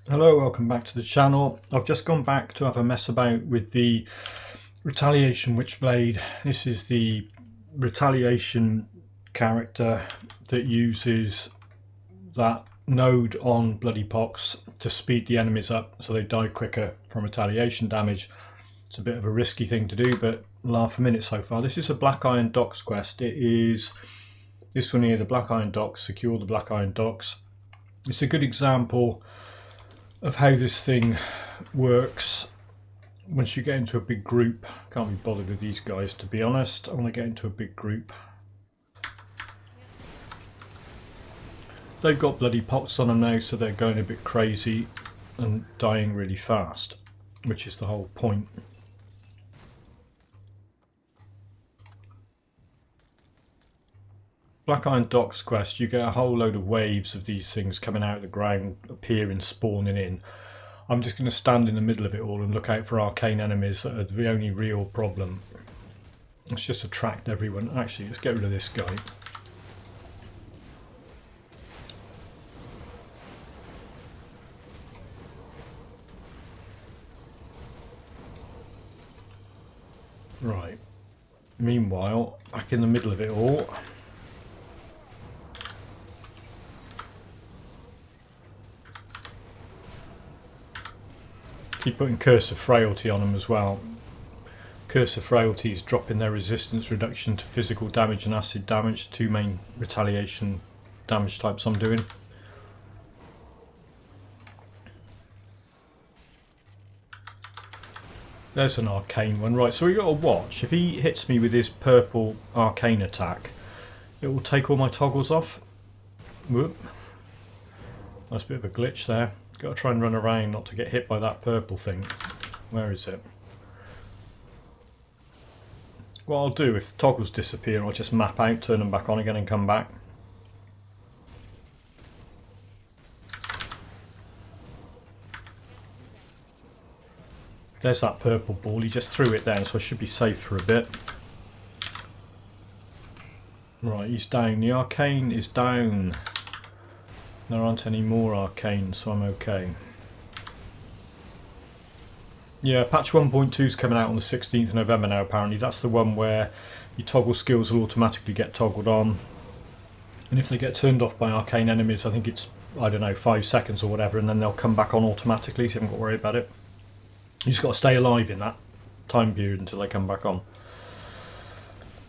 Hello, welcome back to the channel. I've just gone back to have a mess about with the Retaliation Witchblade. This is the Retaliation character that uses that node on Bloody Pox to speed the enemies up so they die quicker from retaliation damage. It's a bit of a risky thing to do, but laugh a minute so far. This is a Blackiron Docks quest. It is this one here, the Blackiron Docks, secure the Blackiron Docks. It's a good example of how this thing works once you get into a big group. Can't be bothered with these guys, to be honest. I want to get into a big group. They've got Bloody Pox on them now, so they're going a bit crazy and dying really fast, which is the whole point. Blackiron Docks quest, you get a whole load of waves of these things coming out of the ground, appearing, spawning in. I'm just going to stand in the middle of it all and look out for arcane enemies that are the only real problem. Let's just attract everyone. Actually, let's get rid of this guy. Right. Meanwhile, back in the middle of it all, keep putting Curse of Frailty on them as well. Curse of Frailty is dropping their resistance reduction to physical damage and acid damage, two main retaliation damage types I'm doing. There's an arcane one. Right, so we got to watch. If he hits me with his purple arcane attack, it will take all my toggles off. Whoop. That's a bit of a glitch there. Got to try and run around not to get hit by that purple thing. Where is it? What I'll do, if the toggles disappear, I'll just map out, turn them back on again and come back. There's that purple ball. He just threw it down, so I should be safe for a bit. Right, he's down. The arcane is down. There aren't any more arcanes, so I'm okay. Yeah, patch 1.2 is coming out on the 16th of November now, apparently. That's the one where your toggle skills will automatically get toggled on. And if they get turned off by arcane enemies, I think it's, I don't know, 5 seconds or whatever, and then they'll come back on automatically, so you haven't got to worry about it. You just got to stay alive in that time period until they come back on.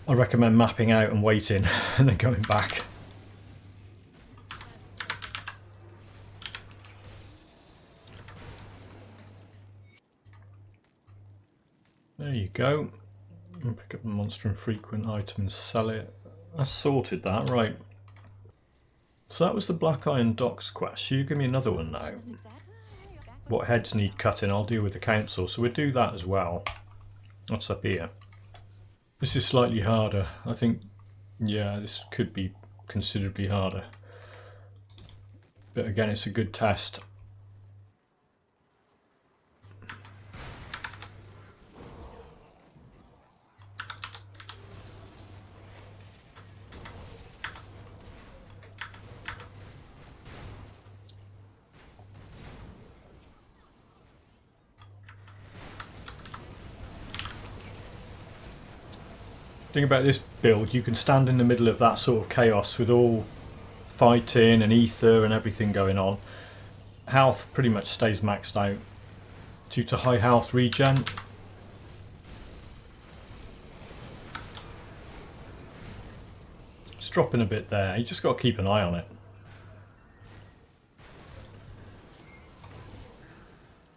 I recommend mapping out and waiting, and then going back. There you go. And pick up the monster infrequent item and sell it. I sorted that, right. So that was the Blackiron Docks quest. You give me another one now. What heads need cutting, I'll deal with the council. So we'll do that as well. What's up here? This is slightly harder. I think, yeah, this could be considerably harder. But again, it's a good test. Thing about this build, you can stand in the middle of that sort of chaos with all fighting and ether and everything going on. Health pretty much stays maxed out due to high health regen. It's dropping a bit there, you just got to keep an eye on it.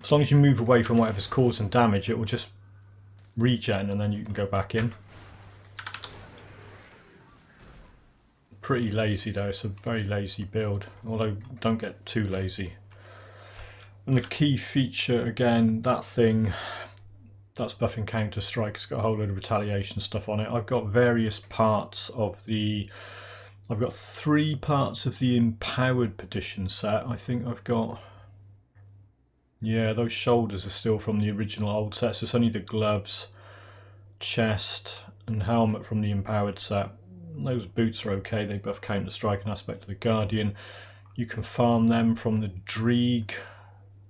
As long as you move away from whatever's causing damage, it will just regen and then you can go back in. Pretty lazy though, it's a very lazy build, although don't get too lazy. And the key feature, again, that thing, that's buffing Counter Strike, it's got a whole load of retaliation stuff on it. I've got various parts of the, I've got 3 parts of the Empowered Petition set. I think I've got, yeah, those shoulders are still from the original old set, so it's only the gloves, chest and helmet from the Empowered set. Those boots are okay, they buff Counter Strike and Aspect of the Guardian. You can farm them from the Dreeg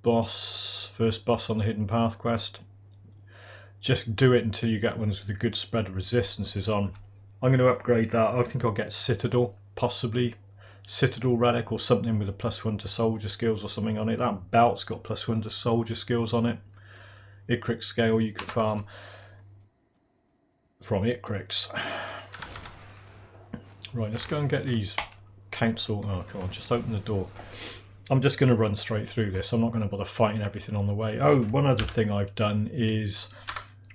boss, first boss on the Hidden Path quest. Just do it until you get ones with a good spread of resistances on. I'm going to upgrade that. I think I'll get Citadel, possibly. Citadel Relic or something with a +1 to soldier skills or something on it. That belt's got +1 to soldier skills on it. Icric scale you could farm from Icrics. Right, let's go and get these council. Oh, come on, just open the door. I'm just going to run straight through this. I'm not going to bother fighting everything on the way. Oh, one other thing I've done is,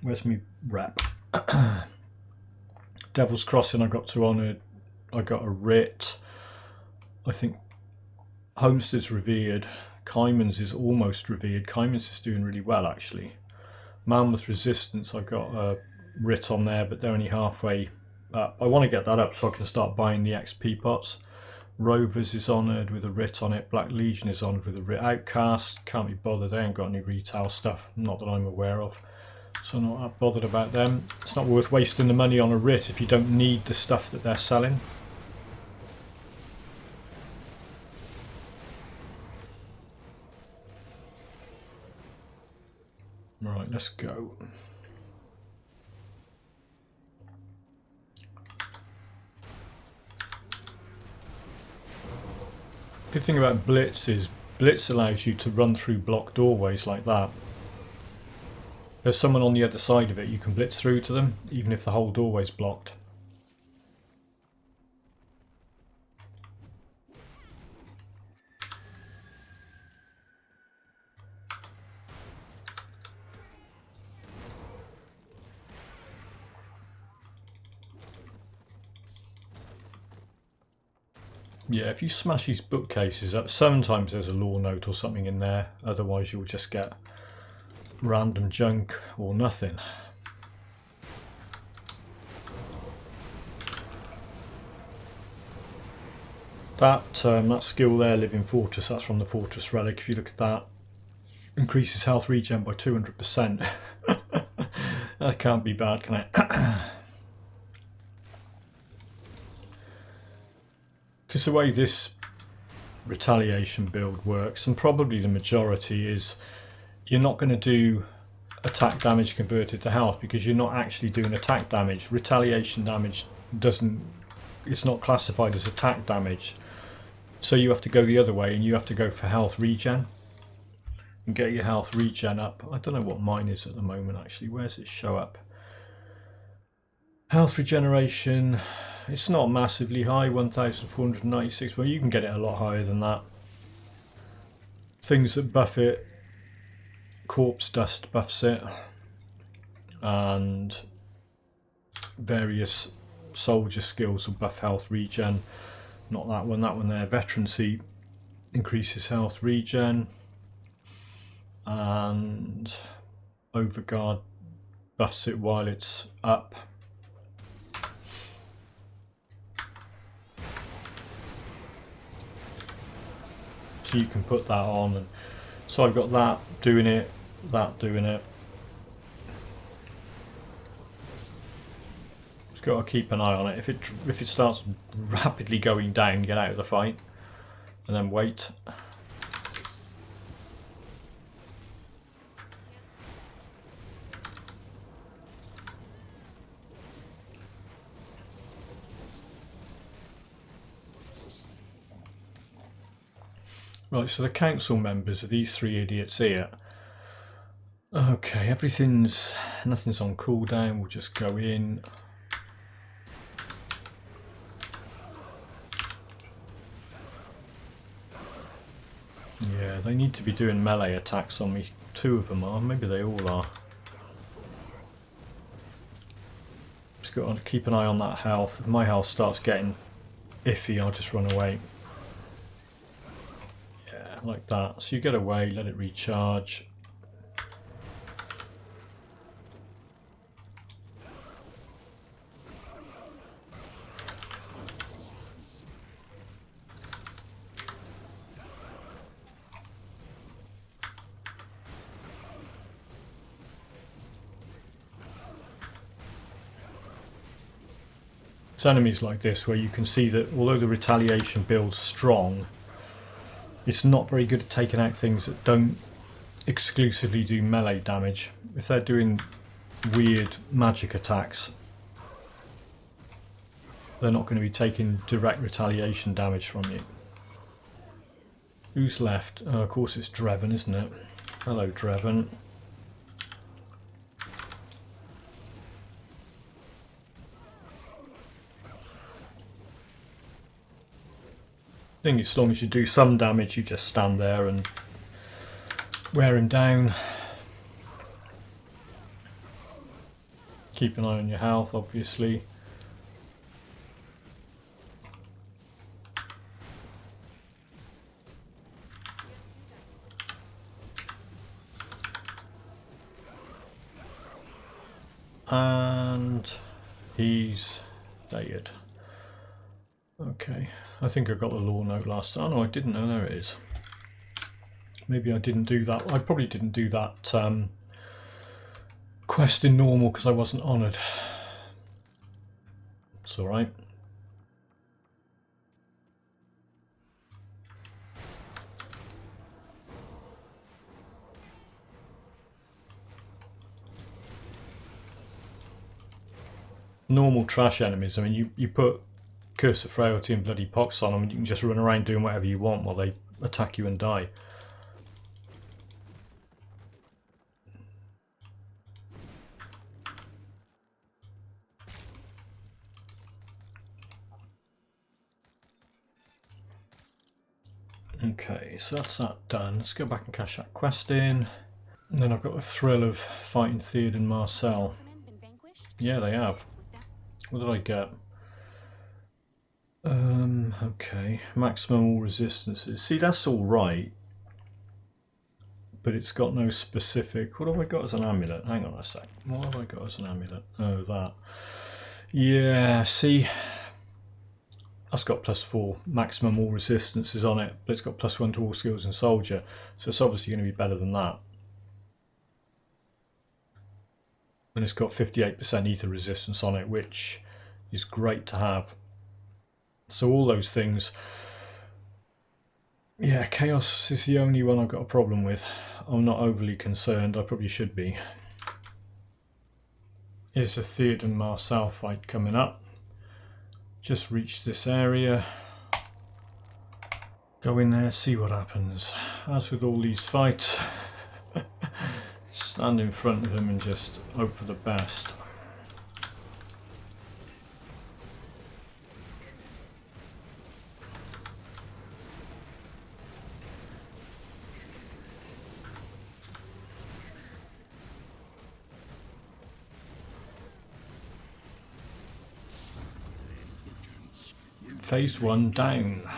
where's my rep? Devil's Crossing I got to honour. I got a writ. I think Homestead's revered. Kaiman's is almost revered. Kaiman's is doing really well actually. Malmouth Resistance, I got a writ on there, but they're only halfway up. I want to get that up so I can start buying the XP pots. Rovers is honoured with a writ on it. Black Legion is honoured with a writ. Outcast, can't be bothered. They ain't got any retail stuff, not that I'm aware of. So I'm not that bothered about them. It's not worth wasting the money on a writ if you don't need the stuff that they're selling. Right, let's go. Good thing about Blitz is Blitz allows you to run through blocked doorways like that. There's someone on the other side of it, you can blitz through to them, even if the whole doorway's blocked. Yeah, if you smash these bookcases up, sometimes there's a lore note or something in there, otherwise you'll just get random junk or nothing. That skill there, Living Fortress, that's from the Fortress Relic. If you look at that, increases health regen by 200%. That can't be bad, can it? Because the way this retaliation build works, and probably the majority, is you're not going to do attack damage converted to health because you're not actually doing attack damage. Retaliation damage it's not classified as attack damage. So you have to go the other way and you have to go for health regen and get your health regen up. I don't know what mine is at the moment actually. Where's it show up? Health regeneration, it's not massively high, 1496, but you can get it a lot higher than that. Things that buff it, Corpse Dust buffs it, and various soldier skills will buff health regen. Not that one there. Veterancy increases health regen, and Overguard buffs it while it's up. So you can put that on, and so I've got that doing it, that doing it. Just got to keep an eye on it. If it starts rapidly going down, get out of the fight, and then wait. Right, so the council members are these three idiots here. Okay, nothing's on cooldown, we'll just go in. Yeah, they need to be doing melee attacks on me. Two of them are, maybe they all are. Just got to keep an eye on that health. If my health starts getting iffy, I'll just run away. Like that. So you get away, let it recharge. It's enemies like this where you can see that although the retaliation builds strong, it's not very good at taking out things that don't exclusively do melee damage. If they're doing weird magic attacks, they're not going to be taking direct retaliation damage from you. Who's left? Oh, of course it's Dreven, isn't it? Hello, Dreven. I think as long as you do some damage, you just stand there and wear him down. Keep an eye on your health, obviously. And he's dead. Okay, I think I got the lore note last time. Oh no, I didn't. Oh, there it is. Maybe I didn't do that. I probably didn't do that quest in normal because I wasn't honoured. It's alright. Normal trash enemies, I mean, you put Curse of Frailty and Bloody Pox on them and you can just run around doing whatever you want while they attack you and die. Okay, so that's that done. Let's go back and cash that quest in. And then I've got the thrill of fighting Theodin Marcell. Yeah, they have. What did I get? Okay, maximum all resistances. See, that's all right, but it's got no specific. What have I got as an amulet? Hang on a sec. What have I got as an amulet? Oh, that. Yeah, see, that's got +4 maximum all resistances on it, but it's got +1 to all skills and soldier, so it's obviously going to be better than that. And it's got 58% ether resistance on it, which is great to have. So all those things. Yeah, Chaos is the only one I've got a problem with. I'm not overly concerned, I probably should be. Here's a Theodin Marcell fight coming up. Just reach this area. Go in there, see what happens. As with all these fights, stand in front of him and just hope for the best. Phase 1 down.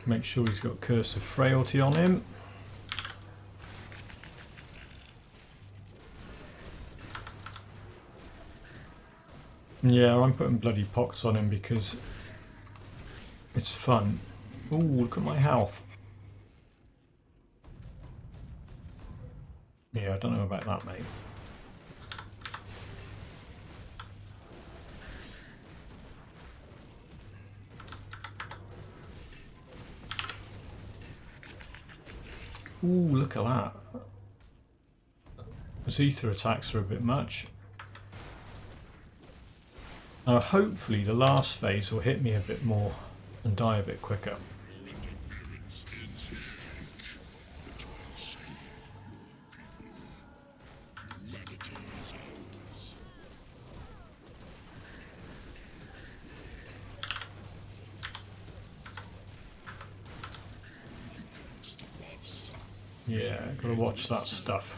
Make sure he's got Curse of Frailty on him. Yeah, I'm putting Bloody Pox on him because it's fun. Ooh, look at my health. Yeah, I don't know about that, mate. Ooh, look at that. Those ether attacks are a bit much. Hopefully the last phase will hit me a bit more and die a bit quicker. Yeah, gotta watch that stuff.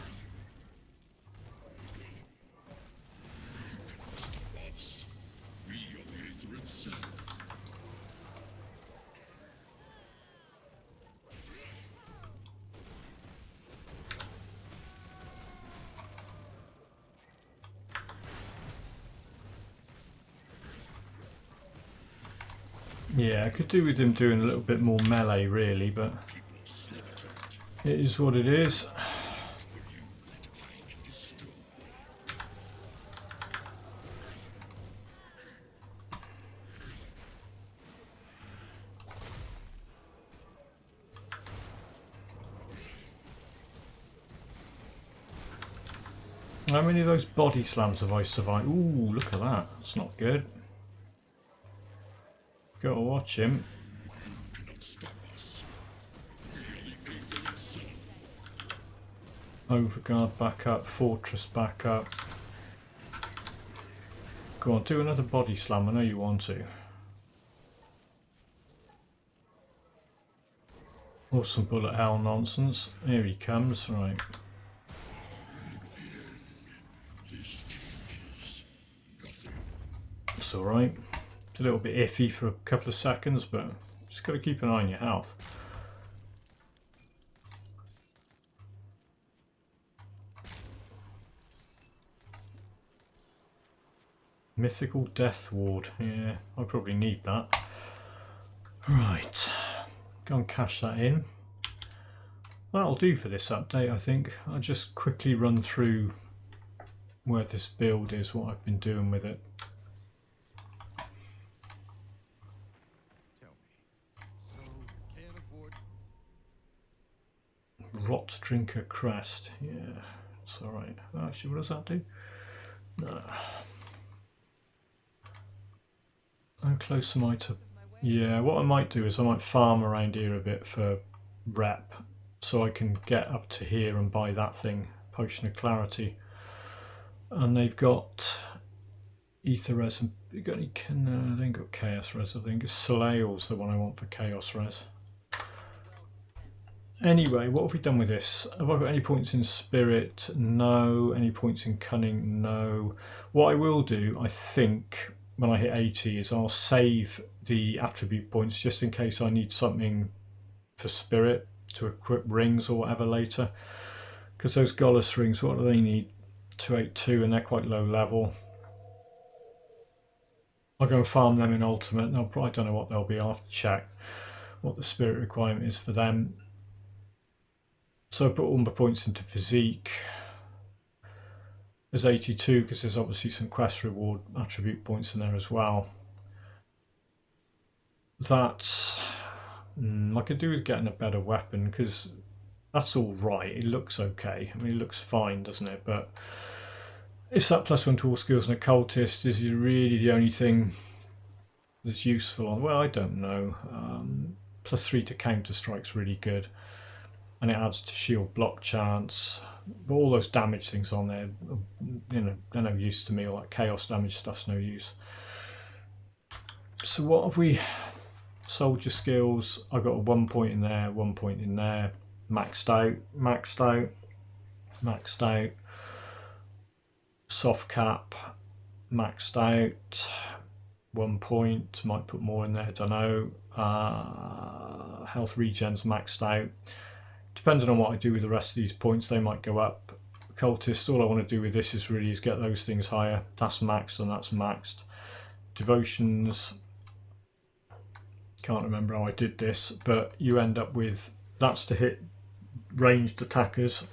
Yeah, I could do with him doing a little bit more melee really, but it is what it is. How many of those body slams have I survived? Ooh, look at that. That's not good. Gotta watch him. Overguard back up, fortress back up. Go on, do another body slam, I know you want to. Or some bullet hell nonsense. Here he comes, right. It's alright. It's a little bit iffy for a couple of seconds, but just got to keep an eye on your health. Mythical Death Ward. Yeah, I probably need that. Right. Go and cash that in. That'll do for this update, I think. I'll just quickly run through where this build is, what I've been doing with it. Rot Drinker Crest. Yeah, it's alright. Actually, what does that do? No. How close am I to... Yeah, what I might do is I might farm around here a bit for rep, so I can get up to here and buy that thing, Potion of Clarity. And they've got Ether Res, and you got any? They ain't got Chaos Res. I think Soleil's the one I want for Chaos Res. Anyway, what have we done with this? Have I got any points in Spirit? No. Any points in Cunning? No. What I will do, I think, when I hit 80 is I'll save the attribute points just in case I need something for Spirit to equip rings or whatever later. Because those Goddess rings, what do they need? 282, and they're quite low level. I'll go and farm them in Ultimate. And I don't know what they'll be. I'll have to check what the Spirit requirement is for them. So I put all my points into Physique. There's 82 because there's obviously some quest reward attribute points in there as well. That's... I could do with getting a better weapon because that's all right. It looks okay. I mean, it looks fine, doesn't it? But it's that +1 to all skills and occultist. Is it really the only thing that's useful on? Well, I don't know. +3 to counter strike's really good. And it adds to shield block chance. But all those damage things on there, you know, they're no use to me. All that chaos damage stuff's no use. So what have we? Soldier skills. I got a 1 point in there, 1 point in there. Maxed out, maxed out, maxed out. Soft cap, maxed out. 1 point. Might put more in there. Don't know. Health regen's maxed out. Depending on what I do with the rest of these points, they might go up. Cultist, all I want to do with this is really get those things higher. That's maxed and that's maxed. Devotions, can't remember how I did this, but you end up with, that's to hit ranged attackers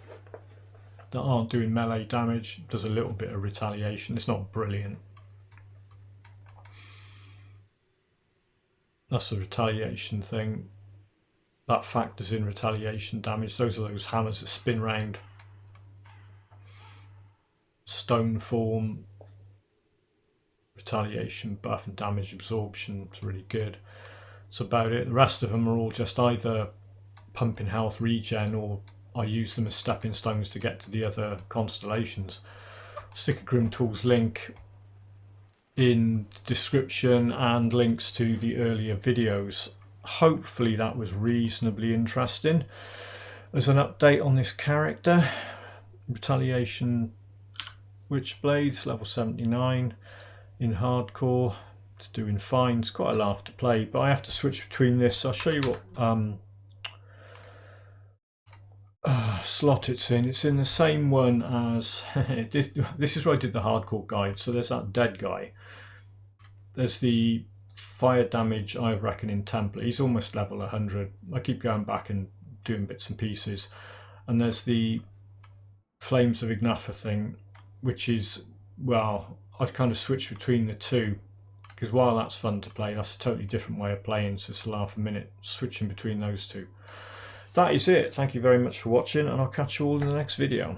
that aren't doing melee damage. Does a little bit of retaliation. It's not brilliant. That's the retaliation thing. That factors in retaliation damage. Those are those hammers that spin round. Stone form, retaliation buff and damage absorption. It's really good. That's about it. The rest of them are all just either pumping health regen or I use them as stepping stones to get to the other constellations. Stick a Grim Tools link in the description and links to the earlier videos. Hopefully that was reasonably interesting as an update on this character. Retaliation Witchblade, level 79 in hardcore. It's doing fine. It's quite a laugh to play, but I have to switch between this. I'll show you what slot it's in. It's in the same one as this is where I did the hardcore guide. So there's that dead guy. There's the fire damage, I reckon, in Templar. He's almost level 100. I keep going back and doing bits and pieces. And there's the Flames of Ignafa thing, which is, well, I've kind of switched between the two. Because while that's fun to play, that's a totally different way of playing. So it's a laugh a minute switching between those two. That is it. Thank you very much for watching, and I'll catch you all in the next video.